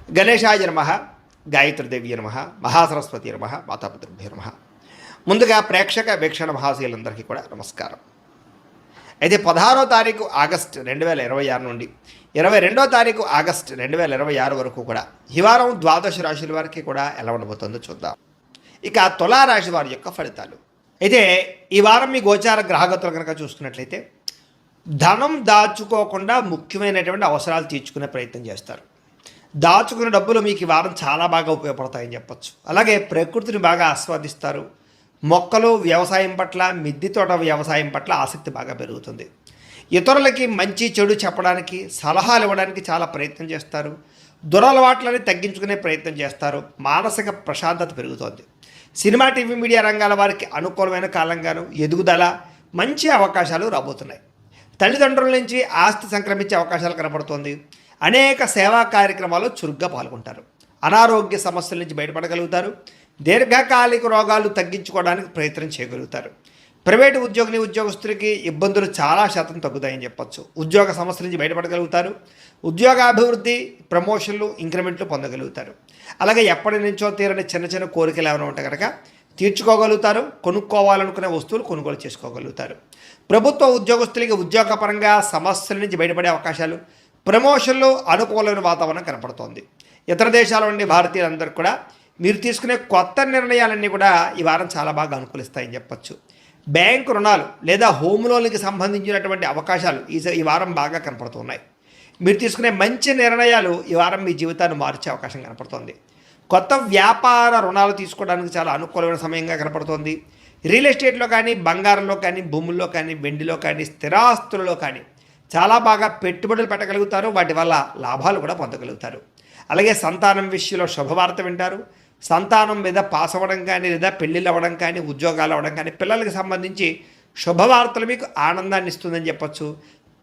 గణేశాయ నమః, గాయత్రీదేవి నమః, మహాసరస్వతి నమః, మాతాపితృభ్యో నమః. ముందుగా ప్రేక్షక వీక్షణ మహాశయులందరికీ కూడా నమస్కారం. అయితే 16వ తారీఖు ఆగస్టు 2026 నుండి 22వ తారీఖు ఆగస్టు 2026 వరకు కూడా ఈ వారం ద్వాదశ రాశుల వారికి కూడా ఎలా ఉండబోతుందో చూద్దాం. ఇక తులారాశి వారి యొక్క ఫలితాలు. అయితే ఈ వారం మీ గోచార గ్రహగతులు కనుక చూసుకున్నట్లయితే ధనం దాచుకోకుండా ముఖ్యమైనటువంటి అవసరాలు తీర్చుకునే ప్రయత్నం చేస్తారు. దాచుకున్న డబ్బులు మీకు ఈ వారం చాలా బాగా ఉపయోగపడతాయని చెప్పచ్చు. అలాగే ప్రకృతిని బాగా ఆస్వాదిస్తారు. మొక్కలు, వ్యవసాయం పట్ల, మిద్దె తోట వ్యవసాయం పట్ల ఆసక్తి బాగా పెరుగుతుంది. ఇతరులకి మంచి చెడు చెప్పడానికి, సలహాలు ఇవ్వడానికి చాలా ప్రయత్నం చేస్తారు. దురలవాట్లని తగ్గించుకునే ప్రయత్నం చేస్తారు. మానసిక ప్రశాంతత పెరుగుతోంది. సినిమా, టీవీ, మీడియా రంగాల వారికి అనుకూలమైన కాలంగాను ఎదుగుదల, మంచి అవకాశాలు రాబోతున్నాయి. తల్లిదండ్రుల నుంచి ఆస్తి సంక్రమించే అవకాశాలు కనపడుతోంది. అనేక సేవా కార్యక్రమాల్లో చురుగ్గా పాల్గొంటారు. అనారోగ్య సమస్యల నుంచి బయటపడగలుగుతారు. దీర్ఘకాలిక రోగాలు తగ్గించుకోవడానికి ప్రయత్నం చేయగలుగుతారు. ప్రైవేటు ఉద్యోగస్తులకి ఇబ్బందులు చాలా శాతం తగ్గుతాయని చెప్పచ్చు. ఉద్యోగ సమస్యల నుంచి బయటపడగలుగుతారు. ఉద్యోగాభివృద్ధి, ప్రమోషన్లు, ఇంక్రిమెంట్లు పొందగలుగుతారు. అలాగే ఎప్పటి నుంచో తీరని చిన్న చిన్న కోరికలు ఏమైనా ఉంటే కనుక తీర్చుకోగలుగుతారు. కొనుక్కోవాలనుకునే వస్తువులు కొనుగోలు చేసుకోగలుగుతారు. ప్రభుత్వ ఉద్యోగస్తులకి ఉద్యోగపరంగా సమస్యల నుంచి బయటపడే అవకాశాలు, ప్రమోషన్లు, అనుకూలమైన వాతావరణం కనపడుతోంది. ఇతర దేశాల నుండి భారతీయులందరూ కూడా మీరు తీసుకునే కొత్త నిర్ణయాలన్నీ కూడా ఈ వారం చాలా బాగా అనుకూలిస్తాయని చెప్పచ్చు. బ్యాంకు రుణాలు లేదా హోమ్ లోన్కి సంబంధించినటువంటి అవకాశాలు ఈ వారం బాగా కనపడుతున్నాయి. మీరు తీసుకునే మంచి నిర్ణయాలు ఈ వారం మీ జీవితాన్ని మార్చే అవకాశం కనపడుతోంది. కొత్త వ్యాపార రుణాలు తీసుకోవడానికి చాలా అనుకూలమైన సమయంగా కనపడుతోంది. రియల్ ఎస్టేట్లో కానీ, బంగారంలో కానీ, భూముల్లో కానీ, వెండిలో కానీ, స్థిరాస్తులలో కానీ చాలా బాగా పెట్టుబడులు పెట్టగలుగుతారు. వాటి వల్ల లాభాలు కూడా పొందగలుగుతారు. అలాగే సంతానం విషయంలో శుభవార్త వింటారు. సంతానం మీద పాస్ అవ్వడం కానీ, లేదా పెళ్ళిళ్ళు అవ్వడం కానీ, ఉద్యోగాలు అవ్వడం కానీ, పిల్లలకి సంబంధించి శుభవార్తలు మీకు ఆనందాన్ని ఇస్తుందని చెప్పచ్చు.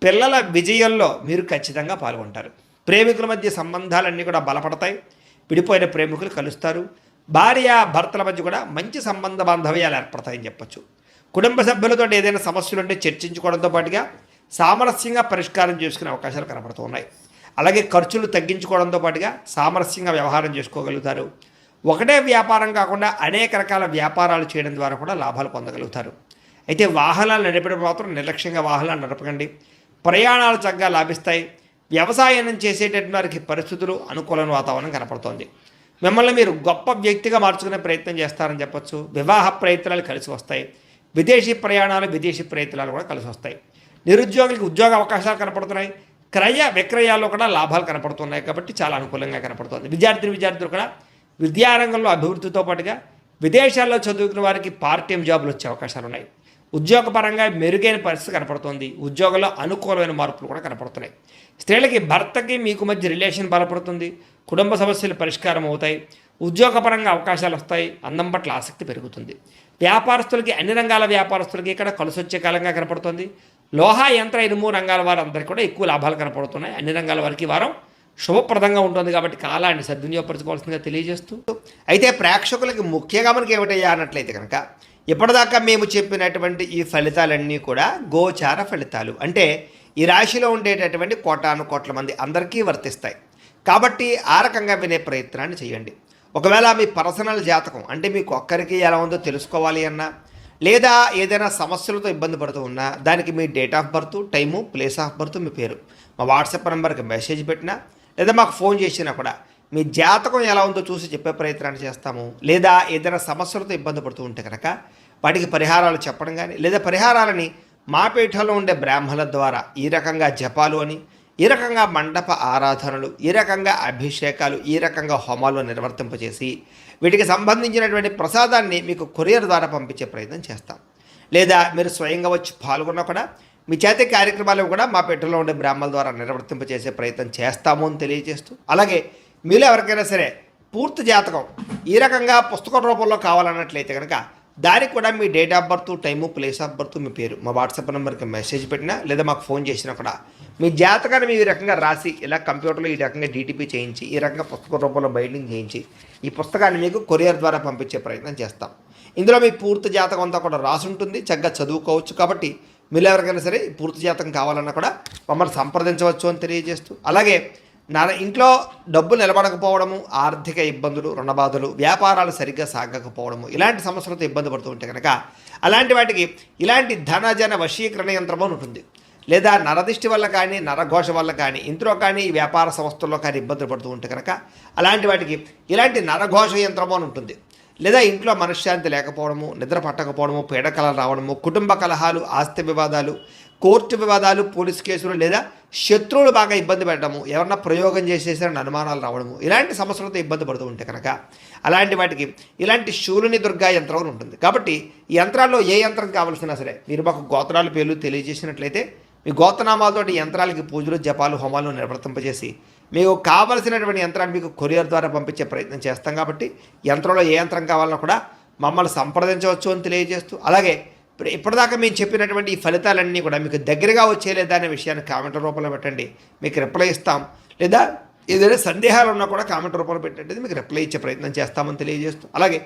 పిల్లల విజయంలో మీరు ఖచ్చితంగా పాల్గొంటారు. ప్రేమికుల మధ్య సంబంధాలన్నీ కూడా బలపడతాయి. విడిపోయిన ప్రేమికులు కలుస్తారు. భార్య భర్తల మధ్య కూడా మంచి సంబంధ బాంధవ్యాలు ఏర్పడతాయని చెప్పచ్చు. కుటుంబ సభ్యులతో ఏదైనా సమస్యలు ఉంటే చర్చించుకోవడంతో పాటుగా సామరస్యంగా పరిష్కారం చేసుకునే అవకాశాలు కనపడుతున్నాయి. అలాగే ఖర్చులు తగ్గించుకోవడంతో పాటుగా సామరస్యంగా వ్యవహారం చేసుకోగలుగుతారు. ఒకటే వ్యాపారం కాకుండా అనేక రకాల వ్యాపారాలు చేయడం ద్వారా కూడా లాభాలు పొందగలుగుతారు. అయితే వాహనాలు నడిపడం మాత్రం నిర్లక్ష్యంగా వాహనాలు నడపకండి. ప్రయాణాలు చక్కగా లాభిస్తాయి. వ్యవసాయం చేసేటటువంటి వారికి పరిస్థితులు, అనుకూలమైన వాతావరణం కనపడుతోంది. మిమ్మల్ని మీరు గొప్ప వ్యక్తిగా మార్చుకునే ప్రయత్నం చేస్తారని చెప్పచ్చు. వివాహ ప్రయత్నాలు కలిసి వస్తాయి. విదేశీ ప్రయాణాలు, విదేశీ ప్రయత్నాలు కూడా కలిసి వస్తాయి. నిరుద్యోగులకు ఉద్యోగ అవకాశాలు కనపడుతున్నాయి. క్రయ విక్రయాల్లో కూడా లాభాలు కనపడుతున్నాయి. కాబట్టి చాలా అనుకూలంగా కనపడుతుంది. విద్యార్థులు కూడా విద్యారంగంలో అభివృద్ధితో పాటుగా విదేశాల్లో చదువుకున్న వారికి పార్ట్ టైం జాబులు వచ్చే అవకాశాలు ఉన్నాయి. ఉద్యోగపరంగా మెరుగైన పరిస్థితి కనపడుతుంది. ఉద్యోగంలో అనుకూలమైన మార్పులు కూడా కనపడుతున్నాయి. స్త్రీలకి భర్తకి మీకు మధ్య రిలేషన్ బలపడుతుంది. కుటుంబ సమస్యలు పరిష్కారం అవుతాయి. ఉద్యోగపరంగా అవకాశాలు వస్తాయి. అందం పట్ల ఆసక్తి పెరుగుతుంది. వ్యాపారస్తులకి, అన్ని రంగాల వ్యాపారస్తులకి ఇక్కడ కలిసి వచ్చే కాలంగా కనపడుతుంది. లోహ, యంత్ర, ఇనుము రంగాల వారందరికీ కూడా ఎక్కువ లాభాలు కనపడుతున్నాయి. అన్ని రంగాల వారికి వారం శుభప్రదంగా ఉంటుంది. కాబట్టి కాలాన్ని సద్వినియోగపరచుకోవాల్సిందిగా తెలియజేస్తూ, అయితే ప్రేక్షకులకి ముఖ్యంగా మనకి ఏమిటయ్యా అన్నట్లయితే కనుక ఇప్పటిదాకా మేము చెప్పినటువంటి ఈ ఫలితాలన్నీ కూడా గోచార ఫలితాలు. అంటే ఈ రాశిలో ఉండేటటువంటి కోటాను కోట్ల మంది అందరికీ వర్తిస్తాయి. కాబట్టి ఆ రకంగా వినే ప్రయత్నాన్ని చేయండి. ఒకవేళ మీ పర్సనల్ జాతకం అంటే మీకు ఒక్కరికి ఎలా ఉందో తెలుసుకోవాలి అన్నా, లేదా ఏదైనా సమస్యలతో ఇబ్బంది పడుతూ ఉన్నా, దానికి మీ date of birth, time, place of birth, మీ పేరు మా వాట్సాప్ నెంబర్కి మెసేజ్ పెట్టినా, లేదా మాకు ఫోన్ చేసినా కూడా మీ జాతకం ఎలా ఉందో చూసి చెప్పే ప్రయత్నాన్ని చేస్తాము. లేదా ఏదైనా సమస్యలతో ఇబ్బంది పడుతూ ఉంటే కనుక వాటికి పరిహారాలు చెప్పడం కానీ, లేదా పరిహారాలని మా పీఠంలో ఉండే బ్రాహ్మణుల ద్వారా ఈ రకంగా జపాలు అని, ఈ రకంగా మండప ఆరాధనలు, ఈ రకంగా అభిషేకాలు, ఈ రకంగా హోమాలు నిర్వర్తింపజేసి వీటికి సంబంధించినటువంటి ప్రసాదాన్ని మీకు కొరియర్ ద్వారా పంపించే ప్రయత్నం చేస్తాం. లేదా మీరు స్వయంగా వచ్చి పాల్గొన్నా కూడా మీ చేతి కార్యక్రమాలు కూడా మా పీఠంలో ఉండే బ్రాహ్మణుల ద్వారా నిర్వర్తింపజేసే ప్రయత్నం చేస్తాము అని తెలియజేస్తూ, అలాగే మీలో ఎవరికైనా సరే పూర్తి జాతకం ఈ రకంగా పుస్తక రూపంలో కావాలన్నట్లయితే కనుక దానికి కూడా మీ date of birth, time, place of birth, మీ పేరు మా వాట్సాప్ నెంబర్కి మెసేజ్ పెట్టినా, లేదా మాకు ఫోన్ చేసినా కూడా మీ జాతకాన్ని మీ రకంగా రాసి ఇలా కంప్యూటర్లో ఈ రకంగా డీటీపీ చేయించి, ఈ రకంగా పుస్తక రూపంలో బైండింగ్ చేయించి ఈ పుస్తకాన్ని మీకు కొరియర్ ద్వారా పంపించే ప్రయత్నం చేస్తాం. ఇందులో మీ పూర్తి జాతకం అంతా కూడా రాసి ఉంటుంది. చక్కగా చదువుకోవచ్చు. కాబట్టి మీరు ఎవరికైనా సరే పూర్తి జాతకం కావాలన్నా కూడా మమ్మల్ని సంప్రదించవచ్చు అని తెలియజేస్తూ, అలాగే ఇంట్లో డబ్బు నిలబడకపోవడము, ఆర్థిక ఇబ్బందులు, రుణబాధలు, వ్యాపారాలు సరిగ్గా సాగకపోవడము, ఇలాంటి సమస్యలతో ఇబ్బంది పడుతూ ఉంటే కనుక అలాంటి వాటికి ఇలాంటి ధనజన వశీకరణ యంత్రము అని ఉంటుంది. లేదా నరదిష్టి వల్ల కానీ, నరఘోష వల్ల కానీ, ఇంట్లో కానీ, ఈ వ్యాపార సంస్థల్లో కానీ ఇబ్బందులు పడుతూ ఉంటే కనుక అలాంటి వాటికి ఇలాంటి నరఘోష యంత్రము అని ఉంటుంది. లేదా ఇంట్లో మనశ్శాంతి లేకపోవడము, నిద్ర పట్టకపోవడము, పీడకలలు రావడము, కుటుంబ కలహాలు, ఆస్తి వివాదాలు, కోర్టు వివాదాలు, పోలీస్ కేసులు, లేదా శత్రువులు బాగా ఇబ్బంది పెట్టడము, ఎవరన్నా ప్రయోగం చేసేసారని అనుమానాలు రావడము, ఇలాంటి సమస్యలతో ఇబ్బంది పడుతూ ఉంటే కనుక అలాంటి వాటికి ఇలాంటి శూలిని దుర్గా యంత్రం అని ఉంటుంది. కాబట్టి ఈ యంత్రాల్లో ఏ యంత్రం కావాల్సినా సరే మీరు మాకు గోత్రాల పేర్లు తెలియజేసినట్లయితే మీ గోత్రనామాలతోటి యంత్రాలకి పూజలు, జపాలు, హోమాలు నిర్వర్తింపజేసి మీకు కావలసినటువంటి యంత్రాన్ని మీకు కొరియర్ ద్వారా పంపించే ప్రయత్నం చేస్తాం. కాబట్టి యంత్రంలో ఏ యంత్రం కావాలన్నా కూడా మమ్మల్ని సంప్రదించవచ్చు అని తెలియజేస్తూ, అలాగే ఇప్పటిదాకా మేము చెప్పినటువంటి ఈ ఫలితాలన్నీ కూడా మీకు దగ్గరగా వచ్చేలేదా అనే విషయాన్ని కామెంట్ రూపంలో పెట్టండి, మీకు రిప్లై ఇస్తాం. లేదా ఏదైనా సందేహాలు ఉన్నా కూడా కామెంట్ రూపంలో పెట్టండి, మీకు రిప్లై ఇచ్చే ప్రయత్నం చేస్తామని తెలియజేస్తూ, అలాగే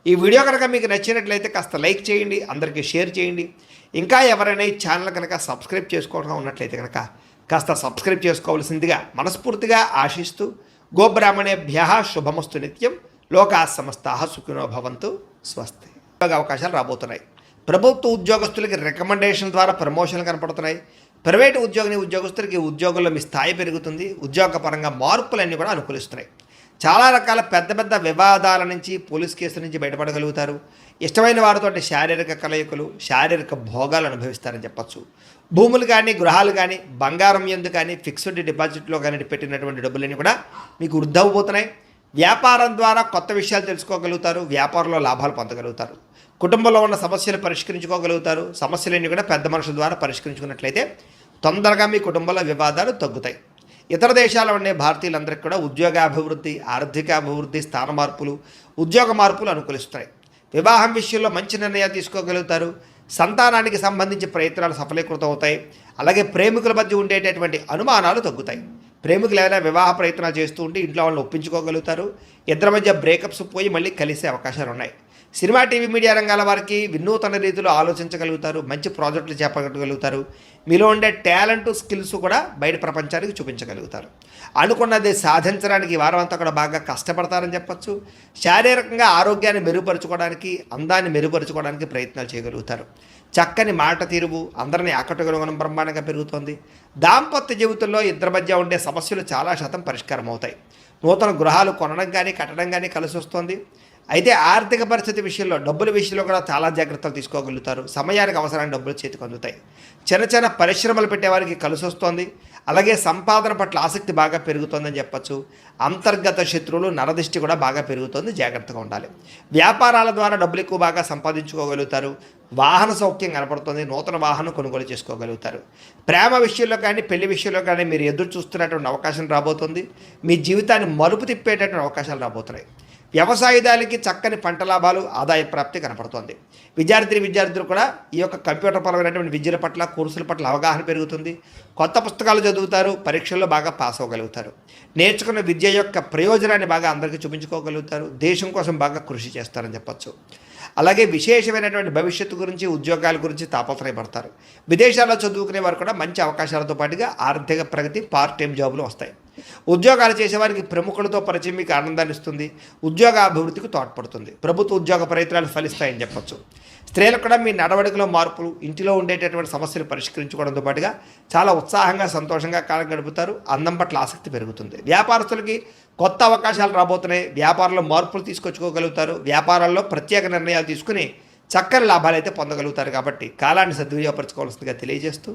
ఈ వీడియో కనుక మీకు నచ్చినట్లయితే కాస్త లైక్ చేయండి, అందరికీ షేర్ చేయండి. ఇంకా ఎవరైనా ఈ ఛానల్ కనుక సబ్స్క్రైబ్ చేసుకోవడం ఉన్నట్లయితే కనుక కాస్త సబ్స్క్రైబ్ చేసుకోవాల్సిందిగా మనస్ఫూర్తిగా ఆశిస్తూ, గోబ్రాహ్మణేభ్యః శుభమస్తు నిత్యం, లోకా సమస్తాః సుఖినో భవంతు, స్వస్తి. అవకాశాలు రాబోతున్నాయి. ప్రభుత్వ ఉద్యోగస్తులకి రికమెండేషన్ ద్వారా ప్రమోషన్లు కనపడుతున్నాయి. ప్రైవేటు ఉద్యోగస్తులకి ఉద్యోగంలో మీ స్థాయి పెరుగుతుంది. ఉద్యోగపరంగా మార్పులన్నీ కూడా అనుకూలిస్తున్నాయి. చాలా రకాల పెద్ద పెద్ద వివాదాల నుంచి, పోలీస్ కేసుల నుంచి బయటపడగలుగుతారు. ఇష్టమైన వారితో శారీరక కలయికలు, శారీరక భోగాలు అనుభవిస్తారని చెప్పచ్చు. భూములు కానీ, గృహాలు కానీ, బంగారం యందు కానీ, ఫిక్స్డ్ డిపాజిట్లో కానీ పెట్టినటువంటి డబ్బులన్నీ కూడా మీకు వృద్ధవబోతున్నాయి. వ్యాపారం ద్వారా కొత్త విషయాలు తెలుసుకోగలుగుతారు. వ్యాపారంలో లాభాలు పొందగలుగుతారు. కుటుంబంలో ఉన్న సమస్యలు పరిష్కరించుకోగలుగుతారు. సమస్యలన్నీ కూడా పెద్ద మనుషుల ద్వారా పరిష్కరించుకున్నట్లయితే తొందరగా మీ కుటుంబంలో వివాదాలు తగ్గుతాయి. ఇతర దేశాల్లో ఉండే భారతీయులందరికీ కూడా ఉద్యోగాభివృద్ధి, ఆర్థిక అభివృద్ధి, స్థాన మార్పులు, ఉద్యోగ మార్పులు అనుకూలిస్తాయి. వివాహం విషయంలో మంచి నిర్ణయాలు తీసుకోగలుగుతారు. సంతానానికి సంబంధించి ప్రయత్నాలు సఫలీకృతం అవుతాయి. అలాగే ప్రేమికుల మధ్య ఉండేటటువంటి అనుమానాలు తగ్గుతాయి. ప్రేమికులు ఏదైనా వివాహ ప్రయత్నాలు చేస్తూ ఉంటే ఇంట్లో వాళ్ళని ఒప్పించుకోగలుగుతారు. ఇద్దరి మధ్య బ్రేకప్స్ పోయి మళ్ళీ కలిసే అవకాశాలు ఉన్నాయి. సినిమా, టీవీ, మీడియా రంగాల వారికి వినూతన రీతిలో ఆలోచించగలుగుతారు. మంచి ప్రాజెక్టులు చేపట్టగలుగుతారు. మీలో ఉండే టాలెంట్, స్కిల్స్ కూడా బయట ప్రపంచానికి చూపించగలుగుతారు. అనుకున్నది సాధించడానికి ఈ వారం అంతా కూడా బాగా కష్టపడతారని చెప్పచ్చు. శారీరకంగా ఆరోగ్యాన్ని మెరుగుపరుచుకోవడానికి, అందాన్ని మెరుగుపరుచుకోవడానికి ప్రయత్నాలు చేయగలుగుతారు. చక్కని మాట తీరువు అందరినీ ఆకట్టుకోవడం బ్రహ్మాండంగా పెరుగుతోంది. దాంపత్య జీవితంలో ఇద్దరి మధ్య ఉండే సమస్యలు చాలా శాతం పరిష్కారం అవుతాయి. నూతన గృహాలు కొనడం కానీ, కట్టడం కానీ కలిసి వస్తుంది. అయితే ఆర్థిక పరిస్థితి విషయంలో, డబ్బుల విషయంలో కూడా చాలా జాగ్రత్తలు తీసుకోగలుగుతారు. సమయానికి అవసరమైన డబ్బులు చేతికి అందుతాయి. చిన్న చిన్న పరిశ్రమలు పెట్టేవారికి కలిసి వస్తుంది. అలాగే సంపాదన పట్ల ఆసక్తి బాగా పెరుగుతుందని చెప్పచ్చు. అంతర్గత శత్రువులు, నరదిష్టి కూడా బాగా పెరుగుతుంది. జాగ్రత్తగా ఉండాలి. వ్యాపారాల ద్వారా డబ్బులు ఎక్కువ బాగా సంపాదించుకోగలుగుతారు. వాహన సౌఖ్యం కనపడుతుంది. నూతన వాహనం కొనుగోలు చేసుకోగలుగుతారు. ప్రేమ విషయంలో కానీ, పెళ్లి విషయంలో కానీ మీరు ఎదురు చూస్తున్నటువంటి అవకాశం రాబోతుంది. మీ జీవితాన్ని మలుపు తిప్పేటటువంటి అవకాశాలు రాబోతున్నాయి. వ్యవసాయదారులకి చక్కని పంట లాభాలు, ఆదాయ ప్రాప్తి కనపడుతోంది. విద్యార్థులు కూడా ఈ యొక్క కంప్యూటర్ పరమైనటువంటి విద్యల పట్ల, కోర్సుల పట్ల అవగాహన పెరుగుతుంది. కొత్త పుస్తకాలు చదువుతారు. పరీక్షల్లో బాగా పాస్ అవ్వగలుగుతారు. నేర్చుకున్న విద్య యొక్క ప్రయోజనాన్ని బాగా అందరికీ చూపించుకోగలుగుతారు. దేశం కోసం బాగా కృషి చేస్తారని చెప్పచ్చు. అలాగే విశేషమైనటువంటి భవిష్యత్తు గురించి, ఉద్యోగాల గురించి తాపత్రయపడతారు. విదేశాల్లో చదువుకునే వారు కూడా మంచి అవకాశాలతో పాటుగా ఆర్థిక ప్రగతి, పార్ట్ టైం జాబులు వస్తాయి. ఉద్యోగాలు చేసేవారికి ప్రముఖులతో పరిచయం మీకు ఆనందాన్ని ఇస్తుంది. ఉద్యోగ అభివృద్ధికి తోడ్పడుతుంది. ప్రభుత్వ ఉద్యోగ ప్రయత్నాలు ఫలిస్తాయని చెప్పచ్చు. స్త్రీలకు కూడా మీ నడవడికలో మార్పులు, ఇంటిలో ఉండేటటువంటి సమస్యలు పరిష్కరించుకోవడంతో పాటుగా చాలా ఉత్సాహంగా, సంతోషంగా కాలం గడుపుతారు. అందం పట్ల ఆసక్తి పెరుగుతుంది. వ్యాపారస్తులకి కొత్త అవకాశాలు రాబోతున్నాయి. వ్యాపారంలో మార్పులు తీసుకొచ్చుకోగలుగుతారు. వ్యాపారాల్లో ప్రత్యేక నిర్ణయాలు తీసుకుని చక్కని లాభాలు అయితే పొందగలుగుతారు. కాబట్టి కాలాన్ని సద్వినియోగపరచుకోవాల్సిందిగా తెలియజేస్తూ